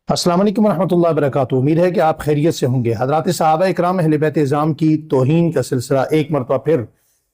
अस्सलाम वालेकुम रहमतुल्लाहि व बरकातुहू। उम्मीद है कि आप खैरियत से होंगे। हज़रात सहाबा इकराम अहले बैत इज़ाम की तौहीन का सिलसिला एक मरतबा फिर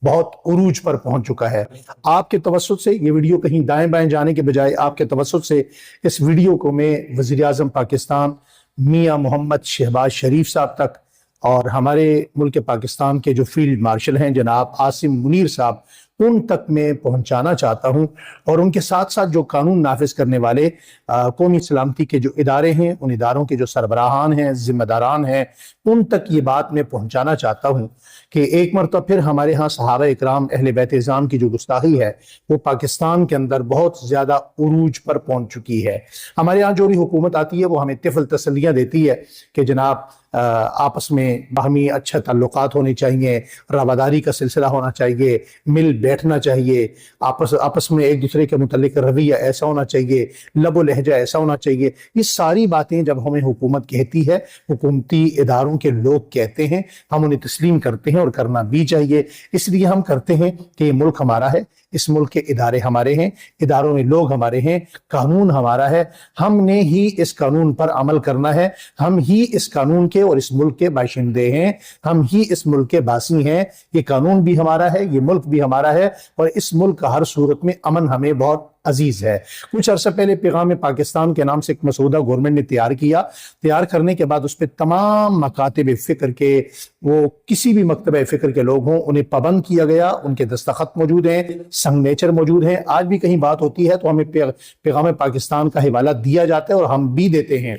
बहुत उरूज पर पहुंच चुका है। आपके तवस्सुत से ये वीडियो कहीं दाएं बाएं जाने के बजाय आपके तवस्सुत से इस वीडियो को मैं वज़ीर आज़म पाकिस्तान मियां मोहम्मद शहबाज शरीफ साहब तक और हमारे मुल्क पाकिस्तान के जो फील्ड मार्शल हैं जनाब आसिम मुनीर साहब, उन तक मैं पहुंचाना चाहता हूं। और उनके साथ साथ जो कानून नाफिज करने वाले कौमी सलामती के जो इदारे हैं, उन इदारों के जो सरबराहान हैं, जिम्मेदारान हैं, उन तक ये बात मैं पहुंचाना चाहता हूं कि एक मरतबा फिर हमारे यहाँ सहाबा इकराम अहले बैत इज़ाम की जो गुस्ताखी है वो पाकिस्तान के अंदर बहुत ज़्यादा उरूज पर पहुंच चुकी है। हमारे यहाँ जो भी हुकूमत आती है वो हमें तिफल तसल्लियाँ देती है कि जनाब आपस में बाहमी अच्छे ताल्लुकात होने चाहिए, रवादारी का सिलसिला होना चाहिए, मिल बैठना चाहिए, आपस में एक दूसरे के मुतल्लिक रवैया ऐसा होना चाहिए, लबो लहजा ऐसा होना चाहिए। ये सारी बातें जब हमें हुकूमत कहती है, हुकूमती इदारों के लोग कहते हैं, हम उन्हें तस्लीम करते हैं और करना भी चाहिए। इसलिए हम करते हैं कि ये मुल्क हमारा है, इस मुल्क के इदारे हमारे हैं, इदारों में लोग हमारे हैं, कानून हमारा है, हमने ही इस कानून पर अमल करना है, हम ही इस कानून के और इस मुल्क के बाशिंदे हैं, हम ही इस मुल्क के बासी हैं। ये कानून भी हमारा है, ये मुल्क भी हमारा है और इस मुल्क का हर सूरत में अमन हमें बहुत अजीज है। कुछ अरसा पहले पैगाम पाकिस्तान के नाम से एक मसौदा गवर्नमेंट ने तैयार करने के बाद उस पर तमाम मकातिब फ़िक्र के, वो किसी भी मकतब फ़िक्र के लोग हों, उन्हें पाबंद किया गया। उनके दस्तखत मौजूद हैं, सिग्नेचर मौजूद हैं। आज भी कहीं बात होती है तो हमें पैगाम पाकिस्तान का हवाला दिया जाता है और हम भी देते हैं,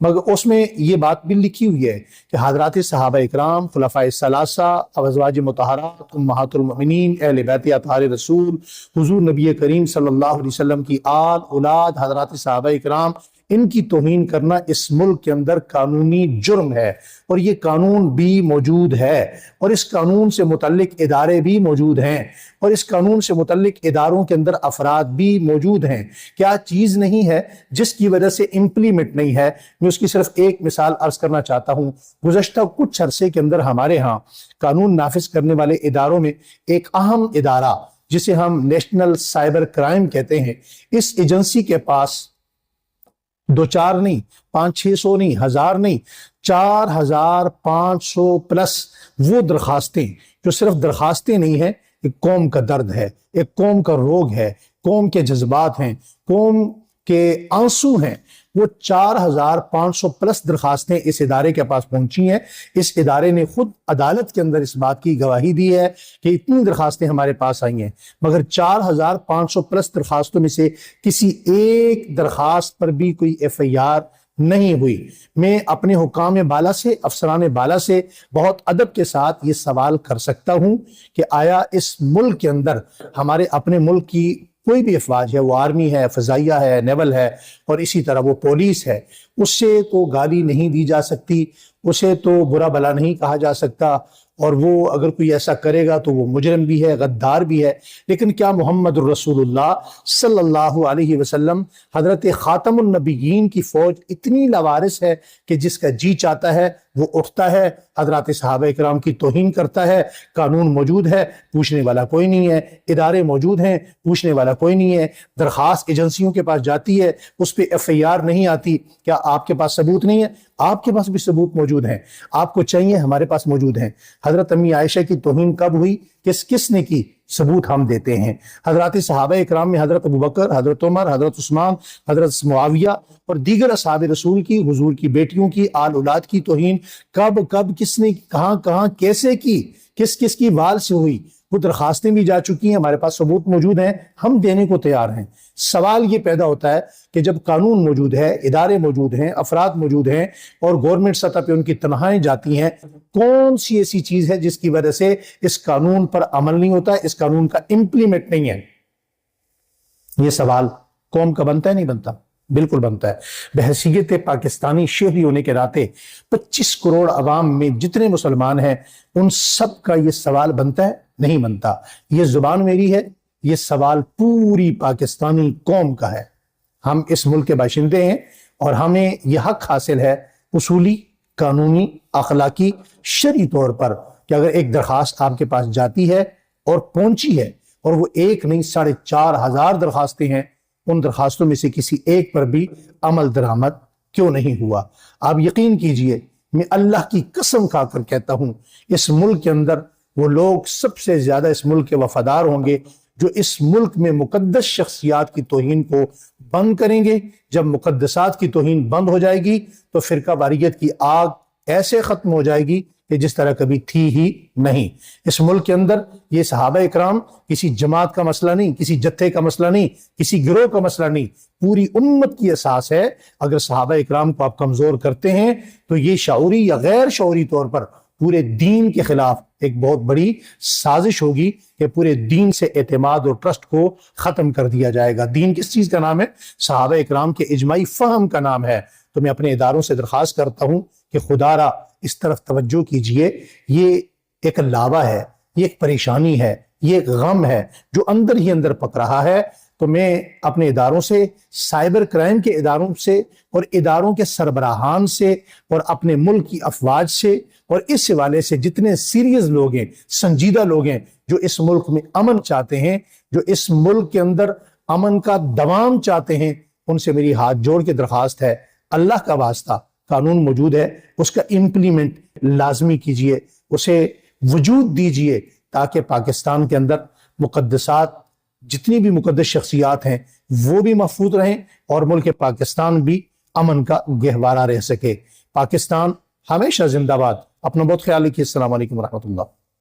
मगर उसमें ये बात भी लिखी हुई है कि हज़रात सहाबा इकराम, खुलफाए सलासा, अज़वाज मुतहरात, उम्महातुल मोमिनीन, अहले बैत अतहार रसूल, हुजूर नबी करीम सल्लल्लाहु अलैहि वसल्लम की आल औलाद, हज़रात सहाबा इकराम, इनकी तौहीन करना इस मुल्क के अंदर कानूनी जुर्म है। और ये कानून भी मौजूद है और इस कानून से मुतल्लिक इदारे भी मौजूद हैं और इस कानून से मुतल्लिक इदारों के अंदर अफराद भी मौजूद हैं। क्या चीज़ नहीं है जिसकी वजह से इम्प्लीमेंट नहीं है? मैं उसकी सिर्फ एक मिसाल अर्ज करना चाहता हूँ। गुज़श्ता कुछ अरसे के अंदर हमारे यहाँ कानून नाफिज करने वाले इदारों में एक अहम इदारा जिसे हम नेशनल साइबर क्राइम कहते हैं, इस एजेंसी के पास 2-4 नहीं, 500-600 नहीं, 1000 नहीं, 4500 प्लस वो दरखास्तें, जो सिर्फ दरखास्तें नहीं है, एक कौम का दर्द है, एक कौम का रोग है, कौम के जज्बात हैं, कौम के आंसू हैं। वो 4500 प्लस दरखास्तें इस इदारे के पास पहुंची हैं। इस इदारे ने खुद अदालत के अंदर इस बात की गवाही दी है कि इतनी दरखास्तें हमारे पास आई हैं, मगर 4500 प्लस दरखास्तों में से किसी एक दरखास्त पर भी कोई FIR नहीं हुई। मैं अपने हुकाम बाला से, अफसरान बाला से बहुत अदब के साथ ये सवाल कर सकता हूं कि आया इस मुल्क के अंदर, हमारे अपने मुल्क की कोई भी अफवाज है, वो आर्मी है, फजाइया है, नेवल है और इसी तरह वो पुलिस है, उससे तो गाली नहीं दी जा सकती, उसे तो बुरा भला नहीं कहा जा सकता, और वो अगर कोई ऐसा करेगा तो वो मुजरिम भी है, गद्दार भी है। लेकिन क्या मोहम्मद रसूलुल्लाह सल्लल्लाहु अलैहि वसल्लम, हजरत खातमुन नबीयीन की फौज इतनी लवारिस है कि जिसका जी चाहता है वो उठता है, हजरत सहाबा इकराम की तौहीन करता है? कानून मौजूद है, पूछने वाला कोई नहीं है, इदारे मौजूद हैं, पूछने वाला कोई नहीं है, दरखास्त एजेंसियों के पास जाती है, उस पर FIR नहीं आती। क्या आपके पास सबूत नहीं है? आपके पास भी सबूत मौजूद हैं, आपको चाहिए, हमारे पास मौजूद हैं। हजरत अम्मी आयशा की तौहीन कब हुई, किसने की, सबूत हम देते हैं। हजरत सहाबा इकराम में हजरत अबू बकर, हजरत उमर, हजरत उस्मान, हजरत मुआविया और दीगर असहाब रसूल की, हुजूर की बेटियों की, आल औलाद की तौहीन कब किसने, कहां कैसे की, किस की वाल से हुई, वो दरखास्तें भी जा चुकी हैं, हमारे पास सबूत मौजूद हैं, हम देने को तैयार हैं। सवाल ये पैदा होता है कि जब कानून मौजूद है, इदारे मौजूद हैं, अफराद मौजूद हैं और गवर्नमेंट सतह पे उनकी तनख्वाहें जाती हैं, कौन सी ऐसी चीज है जिसकी वजह से इस कानून पर अमल नहीं होता, इस कानून का इंप्लीमेंट नहीं है? ये सवाल कौम का बनता है, नहीं बनता? बिल्कुल बनता है। बहसीयत पाकिस्तानी शहरी होने के नाते 25 करोड़ अवाम में जितने मुसलमान हैं उन सब का ये सवाल बनता है, नहीं बनता? ये जुबान मेरी है, ये सवाल पूरी पाकिस्तानी कौम का है। हम इस मुल्क के बाशिंदे हैं और हमें यह हक हासिल है उसूली, कानूनी, अखलाकी, शरई तौर पर कि अगर एक दरखास्त आपके पास जाती है और पहुंची है और वो एक नहीं 4500 दरखास्तें हैं, उन दरखास्तों में से किसी एक पर भी अमल दरामद کیوں نہیں ہوا؟ آپ یقین کیجئے، میں اللہ کی قسم کھا کر کہتا ہوں، اس ملک کے اندر وہ لوگ سب سے زیادہ اس ملک کے وفادار ہوں گے جو اس ملک میں مقدس شخصیات کی توہین کو بند کریں گے۔ جب مقدسات کی توہین بند ہو جائے گی تو فرقہ واریت کی آگ ایسے ختم ہو جائے گی کہ جس طرح کبھی تھی ہی نہیں۔ اس ملک کے اندر یہ صحابہ اکرام کسی جماعت کا مسئلہ نہیں، کسی جتھے کا مسئلہ نہیں، کسی گروہ کا مسئلہ نہیں، پوری امت کی اساس ہے۔ اگر صحابہ اکرام کو آپ کمزور کرتے ہیں تو یہ شعوری یا غیر شعوری طور پر پورے دین کے خلاف ایک بہت بڑی سازش ہوگی کہ پورے دین سے اعتماد اور ٹرسٹ کو ختم کر دیا جائے گا۔ دین کس چیز کا نام ہے؟ صحابہ اکرام کے اجماعی فہم کا نام ہے۔ تو میں اپنے اداروں سے درخواست کرتا ہوں کہ خدا را اس طرف توجہ کیجئے۔ یہ ایک لاوا ہے، یہ ایک پریشانی ہے، یہ ایک غم ہے جو اندر ہی اندر پک رہا ہے۔ تو میں اپنے اداروں سے، سائبر کرائم کے اداروں سے اور اداروں کے سربراہان سے اور اپنے ملک کی افواج سے اور اس حوالے سے جتنے سیریس لوگ ہیں، سنجیدہ لوگ ہیں جو اس ملک میں امن چاہتے ہیں، جو اس ملک کے اندر امن کا دوام چاہتے ہیں، ان سے میری ہاتھ جوڑ کے درخواست ہے، اللہ کا واسطہ، قانون موجود ہے، اس کا امپلیمنٹ لازمی کیجئے، اسے وجود دیجئے تاکہ پاکستان کے اندر مقدسات، جتنی بھی مقدس شخصیات ہیں وہ بھی محفوظ رہیں اور ملک پاکستان بھی امن کا گہوارہ رہ سکے۔ پاکستان ہمیشہ زندہ باد۔ اپنا بہت خیال رکھیے۔ السلام علیکم ورحمۃ اللہ۔